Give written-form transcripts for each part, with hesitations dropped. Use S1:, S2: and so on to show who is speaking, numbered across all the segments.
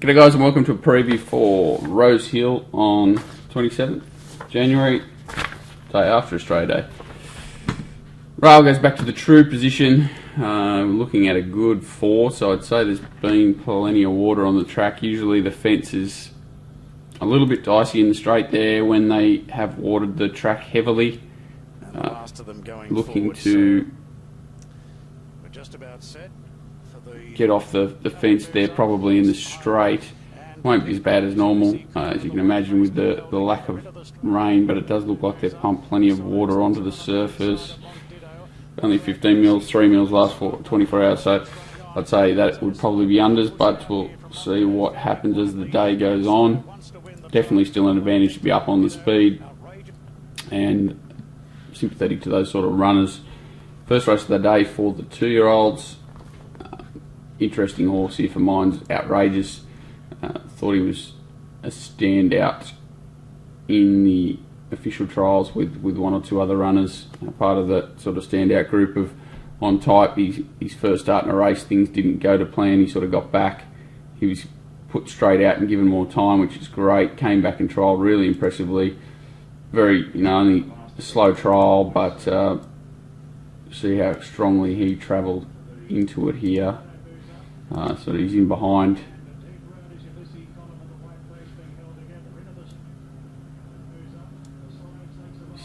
S1: G'day guys and welcome to a preview for Rose Hill on 27th January, day after Australia Day. Rail goes back to the true position. We're looking at a good 4, so I'd say there's been plenty of water on the track. Usually the fence is a little bit dicey in the straight there when they have watered the track heavily. Looking to get off the fence there, probably in the straight. Won't be as bad as normal, as you can imagine with the lack of rain, but it does look like they've pumped plenty of water onto the surface. Only 15 mils, 3 mils last 24 hours, so I'd say that would probably be unders, but we'll see what happens as the day goes on. Definitely still an advantage to be up on the speed, and sympathetic to those sort of runners. First race of the day for the 2-year-olds. Interesting horse here for mine's Outrageous. Thought he was a standout in the official trials with one or two other runners, part of that sort of standout group of on type. His first start in a race, things didn't go to plan. He sort of got back. He was put straight out and given more time, which is great. Came back in trial really impressively. Very, only a slow trial, but see how strongly he travelled into it here. So he's in behind.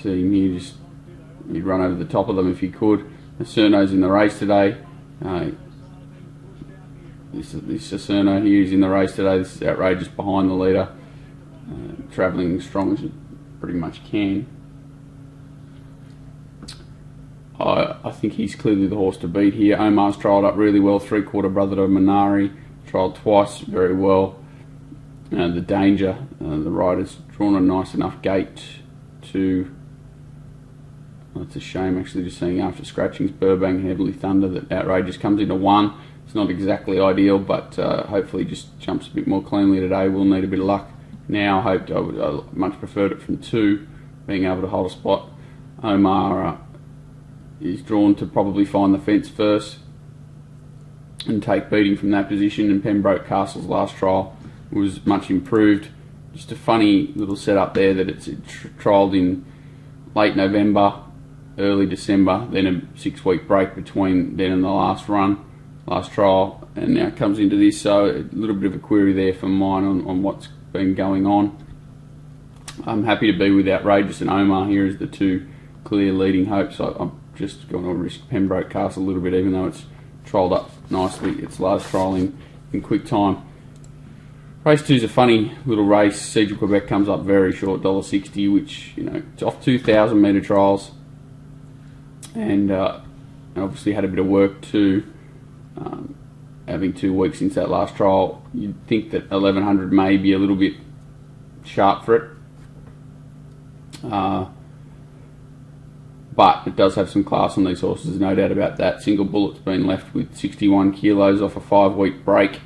S1: See him here, he'd run over the top of them if he could. Cerno's in the race today. This Cerno here is in the race today. This is Outrageous behind the leader, travelling as strong as it pretty much can. I think he's clearly the horse to beat here. Omar's trialled up really well, 3/4 brother to Minari, trialled twice very well. The Danger, the rider's drawn a nice enough gate to... Well, it's a shame actually just seeing after scratchings Burbank Heavenly Thunder that Outrageous comes into 1. It's not exactly ideal, but hopefully just jumps a bit more cleanly today. We'll need a bit of luck now. I much preferred it from 2, being able to hold a spot. Omar is drawn to probably find the fence first and take beating from that position, and Pembroke Castle's last trial was much improved. Just a funny little setup there that it's trialled in late November, early December, then a 6-week break between then and the last trial, and now it comes into this, so a little bit of a query there for mine on what's been going on. I'm happy to be with Outrageous and Omar here as the 2 clear leading hopes. I'm just going to risk Pembroke Castle a little bit, even though it's trialled up nicely. Its last trial in quick time. Race 2 is a funny little race. Siege of Quebec comes up very short, $1.60, which, it's off 2,000 metre trials, and obviously had a bit of work too, having 2 weeks since that last trial. You'd think that 1,100 may be a little bit sharp for it, but it does have some class on these horses, no doubt about that. Single Bullet's been left with 61 kilos off a 5-week break.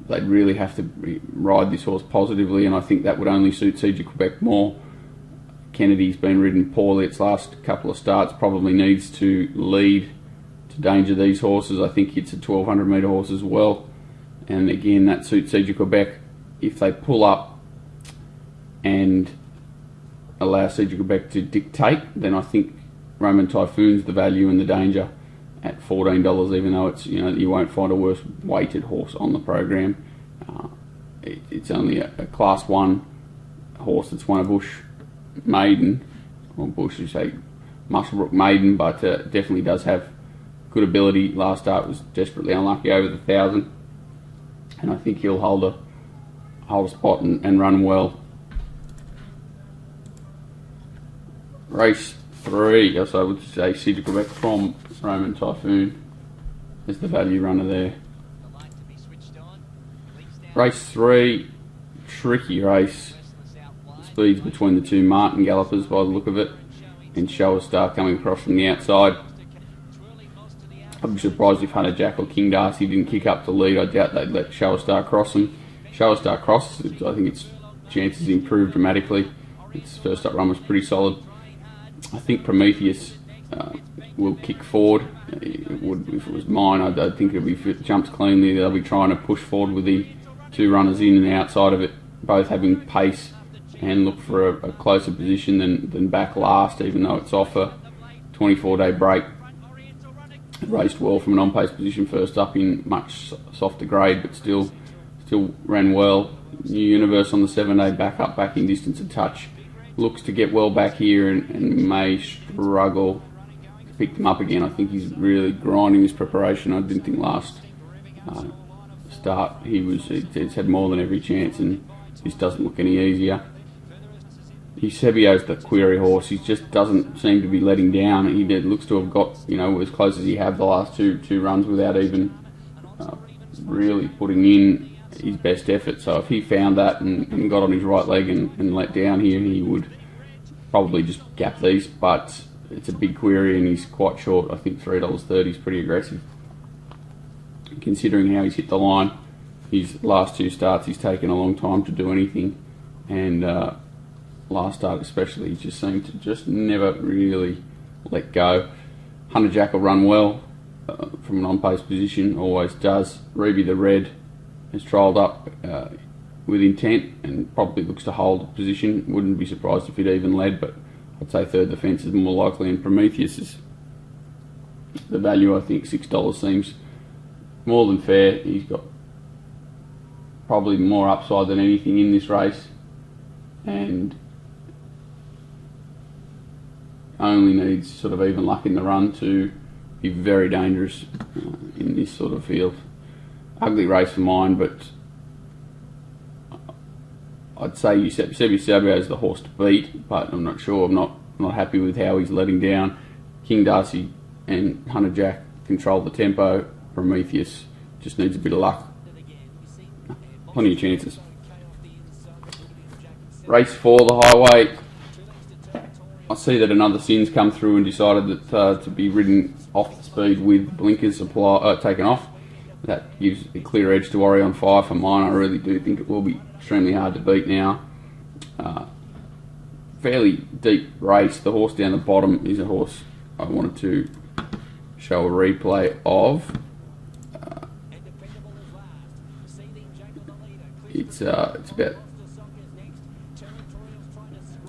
S1: They'd really have to ride this horse positively, and I think that would only suit Siege of Quebec more. Kennedy's been ridden poorly its last couple of starts, probably needs to lead to danger these horses. I think it's a 1,200 metre horse as well, and again that suits Siege of Quebec. If they pull up and allow Siege of Quebec to dictate, then I think Roman Typhoon's the value and the danger at $14, even though it's, you won't find a worse weighted horse on the program. It's only a class 1 horse that's won a Bush maiden, or Bush, you say Musselbrook maiden, but definitely does have good ability. Last start was desperately unlucky over the 1,000, and I think he'll hold a spot and run well. Race 3, I would say Siege of Quebec from Roman Typhoon is the value runner there. Race 3, tricky race. Speeds between the 2 Martin gallopers by the look of it, and Show a Star coming across from the outside. I'd be surprised if Hunter Jack or King Darcy didn't kick up the lead. I doubt they'd let Show a Star cross them. Show a Star crosses, I think its chances improved dramatically. Its first up run was pretty solid. I think Prometheus will kick forward. It would, if it was mine, I don't think if it jumps cleanly, they'll be trying to push forward with the two runners in and outside of it, both having pace, and look for a closer position than back last, even though it's off a 24-day break. It raced well from an on-pace position first up in much softer grade, but still ran well. New Universe on the 7-day backing distance a touch. Looks to get well back here and may struggle to pick them up again. I think he's really grinding his preparation. I didn't think last start he's had more than every chance, and this doesn't look any easier. Eusebio's the query horse. He just doesn't seem to be letting down. He looks to have got, as close as he have the last two runs without even really putting in his best effort. So if he found that and got on his right leg and let down here, he would probably just gap these. But it's a big query and he's quite short. I think $3.30 is pretty aggressive, considering how he's hit the line. His last two starts, he's taken a long time to do anything, and last start especially, he just seemed to just never really let go. Hunter Jack will run well from an on-pace position, always does. Ruby the Red has trialled up with intent and probably looks to hold position. Wouldn't be surprised if it even led, but I'd say third defence is more likely, and Prometheus is the value. I think $6 seems more than fair. He's got probably more upside than anything in this race, and only needs sort of even luck in the run to be very dangerous in this sort of field. Ugly race for mine, but I'd say Eusebio is the horse to beat, but I'm not sure. I'm not happy with how he's letting down. King Darcy and Hunter Jack control the tempo. Prometheus just needs a bit of luck. Plenty of chances. Race 4, the highway. I see that another Sin's come through and decided that to be ridden off the speed with blinkers taken off. That gives a clear edge to Orion 5 for mine. I really do think it will be extremely hard to beat now. Fairly deep race. The horse down the bottom is a horse I wanted to show a replay of. It's about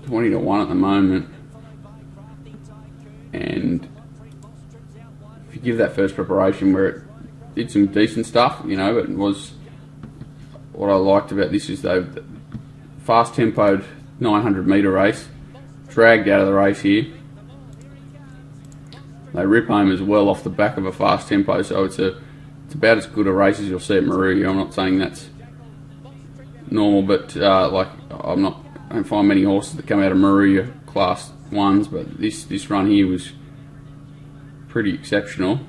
S1: 20 to 1 at the moment, and if you give that first preparation where it did some decent stuff, but it was, what I liked about this is they fast tempoed 900 metre race, dragged out of the race here. They rip home as well off the back of a fast tempo, so it's about as good a race as you'll see at Maruya. I'm not saying that's normal, but I don't find many horses that come out of Maruya class 1s, but this run here was pretty exceptional.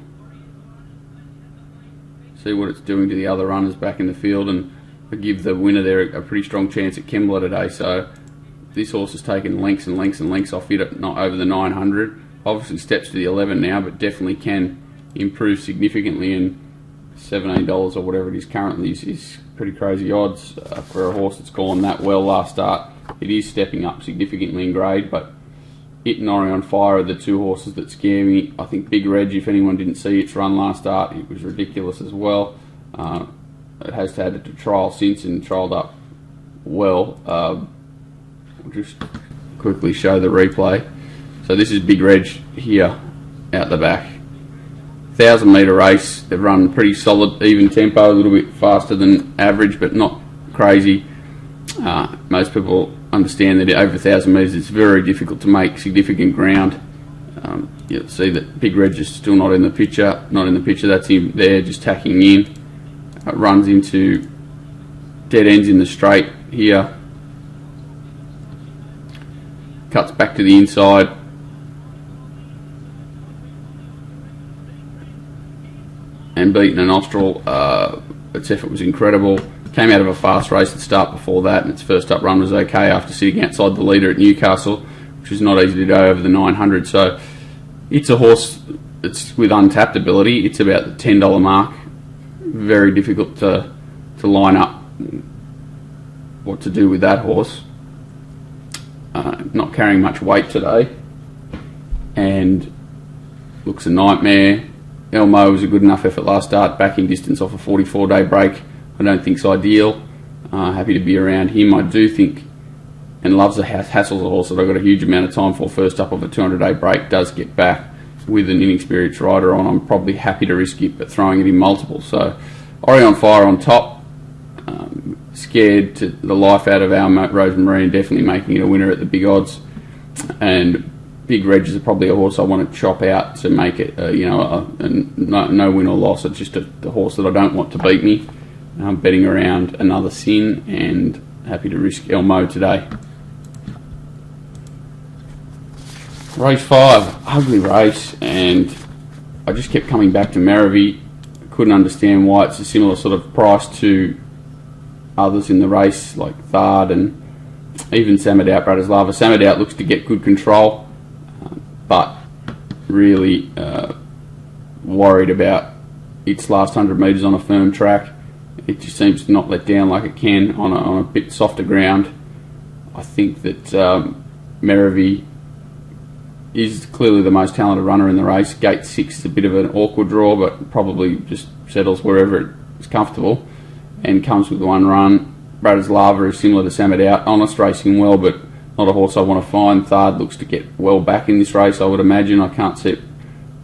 S1: See what it's doing to the other runners back in the field, and I give the winner there a pretty strong chance at Kembla today. So this horse has taken lengths and lengths and lengths off it at not over the 900. Obviously steps to the 11 now, but definitely can improve significantly, and $17 or whatever it is currently is pretty crazy odds for a horse that's gone that well last start. It is stepping up significantly in grade, but it and Orion Fire are the two horses that scare me. I think Big Reg, if anyone didn't see its run last start, it was ridiculous as well. It has had it to trial since and trialled up well. I'll just quickly show the replay. So this is Big Reg here out the back. 1,000 metre race. They've run pretty solid, even tempo, a little bit faster than average, but not crazy. Most people understand that over 1,000 metres it's very difficult to make significant ground. You'll see that Big Reg is still not in the picture. That's him there just tacking in. Runs into dead ends in the straight here. Cuts back to the inside. And beaten an Austral. Its effort was incredible. Came out of a fast race at the start before that, and its first up run was okay after sitting outside the leader at Newcastle, which is not easy to go over the 900. So it's a horse that's with untapped ability. It's about the $10 mark. Very difficult to line up what to do with that horse. Not carrying much weight today, and looks a nightmare. Elmo was a good enough effort last start, backing distance off a 44-day break. I don't think it's ideal. Happy to be around him. I do think, and loves the hassles a horse that I've got a huge amount of time for. First up of a 200-day break, does get back with an inexperienced rider on. I'm probably happy to risk it, but throwing it in multiple. So Orion Fire on top. Scared to the life out of our Rosemary, definitely making it a winner at the big odds. And Big Reg is probably a horse I want to chop out to make it, no win or loss. It's just the horse that I don't want to beat me. I'm betting around Another Sin and happy to risk Elmo today. Race 5, ugly race, and I just kept coming back to Maravi. Couldn't understand why it's a similar sort of price to others in the race, like Thard and even Samadout Bratislava. Samadout looks to get good control, but really worried about its last 100 metres on a firm track. It just seems to not let down like it can on a bit softer ground. I think that Maravi is clearly the most talented runner in the race. Gate 6 is a bit of an awkward draw, but probably just settles wherever it's comfortable and comes with one run. Bratislava is similar to Samadout, honest, racing well, but not a horse I want to find. Thard looks to get well back in this race, I would imagine. I can't see it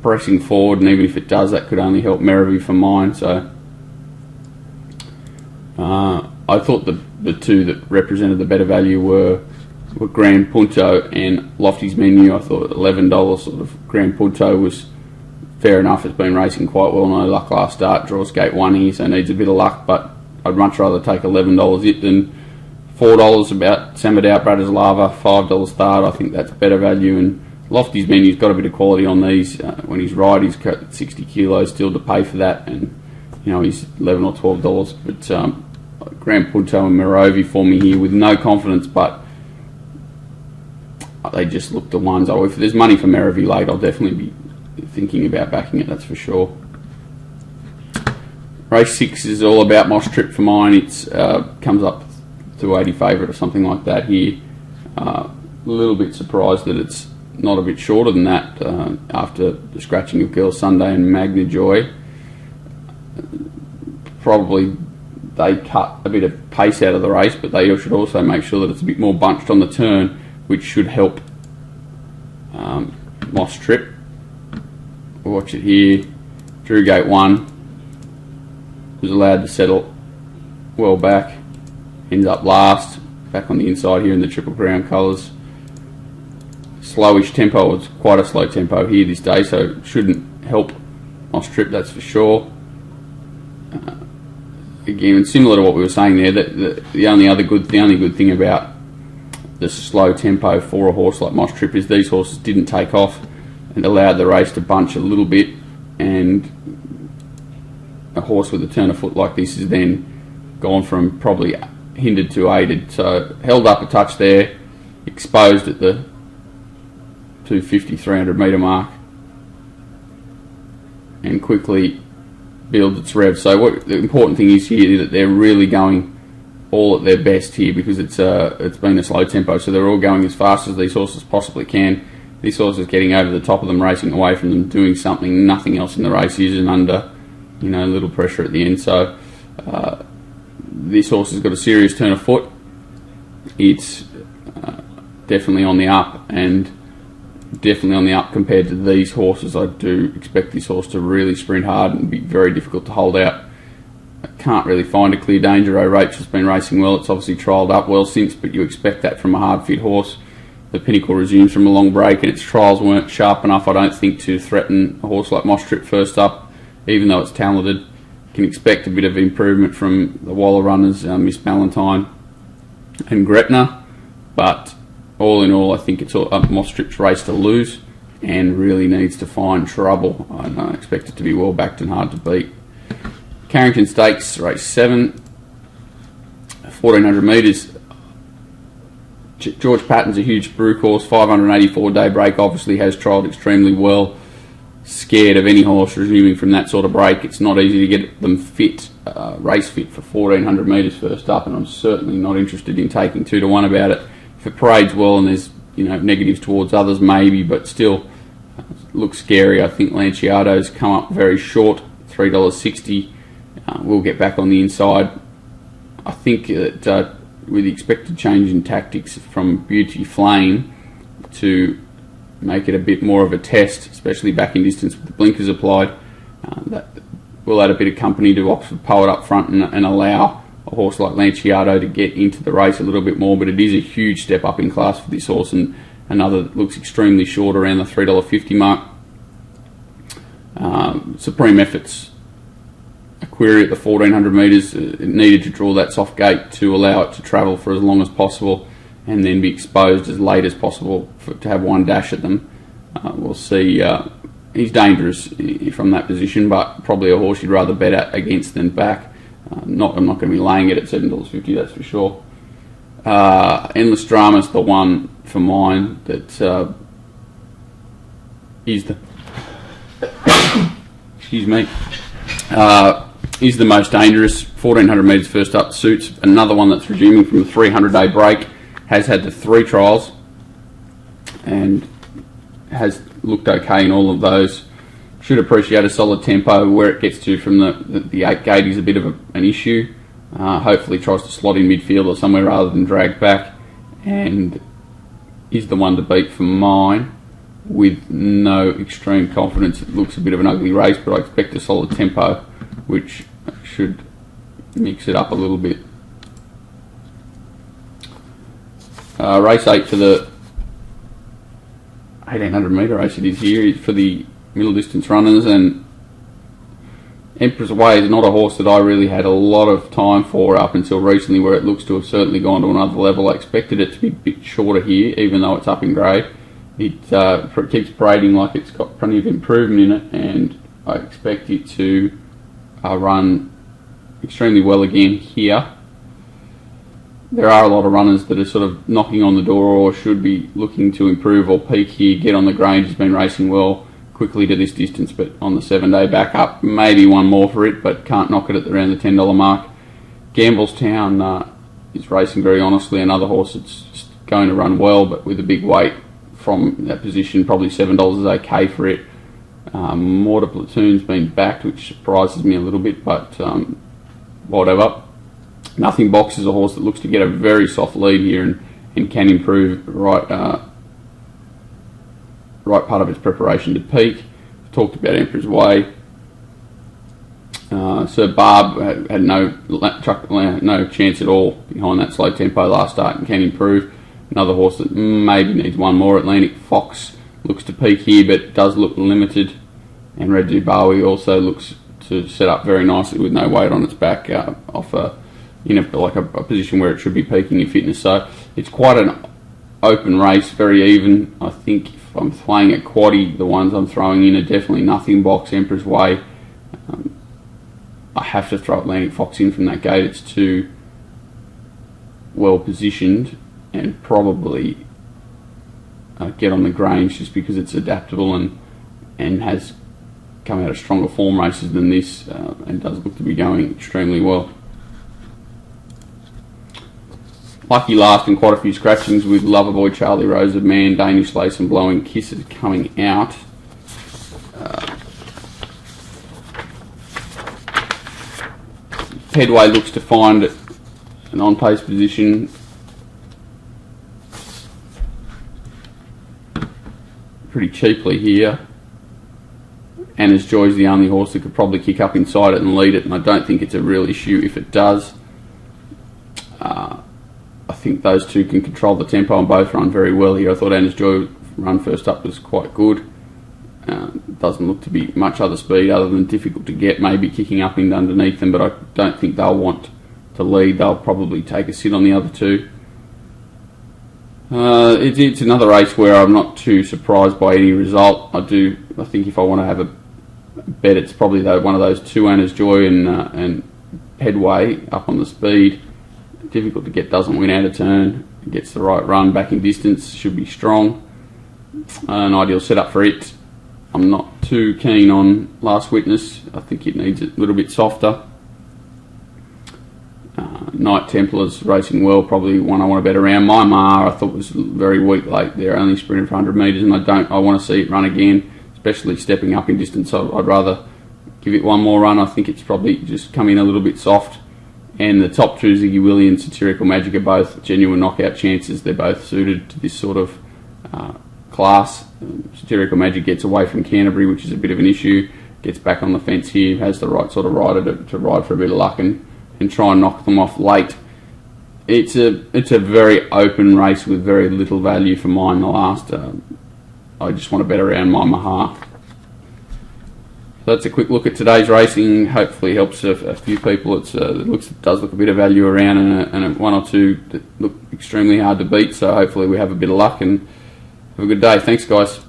S1: pressing forward, and even if it does, that could only help Maravi for mine. So I thought the two that represented the better value were Grand Punto and Lofty's Menu. I thought $11 sort of Grand Punto was fair enough. It's been racing quite well. No luck last start. Draws gate 1 here, so needs a bit of luck, but I'd much rather take $11 it than $4 about Samadout Bratislava, $5 Thard. I think that's better value, and Lofty's Menu's got a bit of quality on these. When he's right, he's got 60 kilos still to pay for that, and he's $11 or $12. But Grand Punto and Morovi for me here with no confidence, but they just look the ones. If there's money for Maravi late, I'll definitely be thinking about backing it, that's for sure. Race 6 is all about Moss Trip for mine. It's comes up to 80 favourite or something like that here. A little bit surprised that it's not a bit shorter than that after the scratching of Girls Sunday and Magna Joy. Probably they cut a bit of pace out of the race, but they should also make sure that it's a bit more bunched on the turn, which should help Moss Trip. Watch it here. Drew gate 1. Was allowed to settle well back. Ends up last. Back on the inside here in the Triple Crown colours. Slowish tempo. It's quite a slow tempo here this day, so it shouldn't help Moss Trip, that's for sure. Again, similar to what we were saying there, that the only good thing about the slow tempo for a horse like Moss Trip is these horses didn't take off and allowed the race to bunch a little bit, and a horse with a turn of foot like this is then gone from probably hindered to aided. So held up a touch there, exposed at the 250, 300 metre mark, and quickly builds its rev. So what the important thing is here is that they're really going all at their best here, because it's been a slow tempo, so they're all going as fast as these horses possibly can. This horse is getting over the top of them, racing away from them, doing something nothing else in the race is, and under a little pressure at the end. So this horse has got a serious turn of foot. It's definitely on the up, and definitely on the up compared to these horses. I do expect this horse to really sprint hard and be very difficult to hold out. I can't really find a clear danger. Rachel's been racing well. It's obviously trialled up well since, but you expect that from a hard fit horse. The Pinnacle resumes from a long break, and its trials weren't sharp enough, I don't think, to threaten a horse like Moss Trip first up, even though it's talented. You can expect a bit of improvement from the Waller runners, Miss Ballantyne and Gretna, but all in all, I think it's Moss Trip's race to lose and really needs to find trouble. I don't expect it to be well backed and hard to beat. Carrington Stakes, race 7, 1400 metres. George Patton's a huge brew course, 584-day break, obviously has trialled extremely well. Scared of any horse resuming from that sort of break. It's not easy to get them fit, race fit for 1400 metres first up, and I'm certainly not interested in taking 2 to 1 about it. If it parades well and there's negatives towards others, maybe, but still looks scary. I think Lanciato's come up very short, $3.60. We'll get back on the inside. I think that with the expected change in tactics from Beauty Flame to make it a bit more of a test, especially back in distance with the blinkers applied, that will add a bit of company to Oxford Poet up front and allow a horse like Lanciato to get into the race a little bit more. But it is a huge step up in class for this horse, and another that looks extremely short around the $3.50 mark. Supreme Efforts, a query at the 1400 metres. It needed to draw that soft gate to allow it to travel for as long as possible and then be exposed as late as possible to have one dash at them. We'll see. He's dangerous from that position, but probably a horse you'd rather bet against than back. I'm not going to be laying it at $7.50, that's for sure. Endless Drama's the one for mine that is the excuse me, is the most dangerous. 1400 metres first up suits. Another one that's resuming from a 300-day break. Has had the 3 trials and has looked okay in all of those. Should appreciate a solid tempo. Where it gets to from the 8 gate is a bit of an issue. Hopefully tries to slot in midfield or somewhere rather than drag back, and is the one to beat for mine with no extreme confidence. It looks a bit of an ugly race, but I expect a solid tempo, which should mix it up a little bit. Race 8 for the 1800 metre race it is here for the middle distance runners, and Emperor's Way is not a horse that I really had a lot of time for up until recently, where it looks to have certainly gone to another level. I expected it to be a bit shorter here, even though it's up in grade. It keeps parading like it's got plenty of improvement in it, and I expect it to run extremely well again here. There are a lot of runners that are sort of knocking on the door or should be looking to improve or peak here. Get on the Grange has been racing well quickly to this distance, but on the 7-day back up, maybe one more for it, but can't knock it at around the $10 mark. Gamblestown is racing very honestly. Another horse that's just going to run well, but with a big weight from that position. Probably $7 is okay for it. Mortar Platoon's been backed, which surprises me a little bit, but whatever. Nothing Box is a horse that looks to get a very soft lead here and can improve right part of its preparation to peak. I've talked about Emperor's Way. Sir Barb had no chance at all behind that slow tempo last start and can improve. Another horse that maybe needs one more. Atlantic Fox looks to peak here, but does look limited. And Red Dubawi also looks to set up very nicely with no weight on its back off a position where it should be peaking in fitness. So it's quite an open race, very even. I think if I'm playing a quaddie, the ones I'm throwing in are definitely Nothing Box, Emperor's Way. I have to throw Atlantic Fox in from that gate. It's too well positioned, and probably Get on the Grange just because it's adaptable and has come out of stronger form races than this, and does look to be going extremely well. Lucky last and quite a few scratchings with Loverboy, Charlie Rose of Man, Danish Lace and Blowing Kisses coming out. Headway looks to find an on-pace position. Pretty cheaply here. Anna's Joy is the only horse that could probably kick up inside it and lead it, and I don't think it's a real issue if it does. I think those two can control the tempo and both run very well here. I thought Anna's Joy run first up was quite good. Doesn't look to be much other speed other than difficult to get, maybe kicking up in underneath them, but I don't think they'll want to lead. They'll probably take a sit on the other two. It's another race where I'm not too surprised by any result. I think if I want to have a bet, it's probably one of those two, Anna's Joy and Headway up on the speed. Difficult to get, doesn't win out of turn, gets the right run back in distance, should be strong. An ideal setup for it. I'm not too keen on Last Witness. I think it needs a little bit softer. Knight Templar's racing well, probably one I want to bet around. My I thought was very weak late there, only sprinted for 100 metres, and I want to see it run again. It's especially stepping up in distance. So I'd rather give it one more run. I think it's probably just come in a little bit soft. And the top two, Ziggy Willie and Satirical Magic, are both genuine knockout chances. They're both suited to this sort of class. Satirical Magic gets away from Canterbury, which is a bit of an issue. Gets back on the fence here, has the right sort of rider to ride for a bit of luck and try and knock them off late. It's a very open race with very little value for mine. The last, I just want to bet around my Maha. So that's a quick look at today's racing. Hopefully helps a few people. It does look a bit of value around, and one or two that look extremely hard to beat. So hopefully we have a bit of luck and have a good day. Thanks, guys.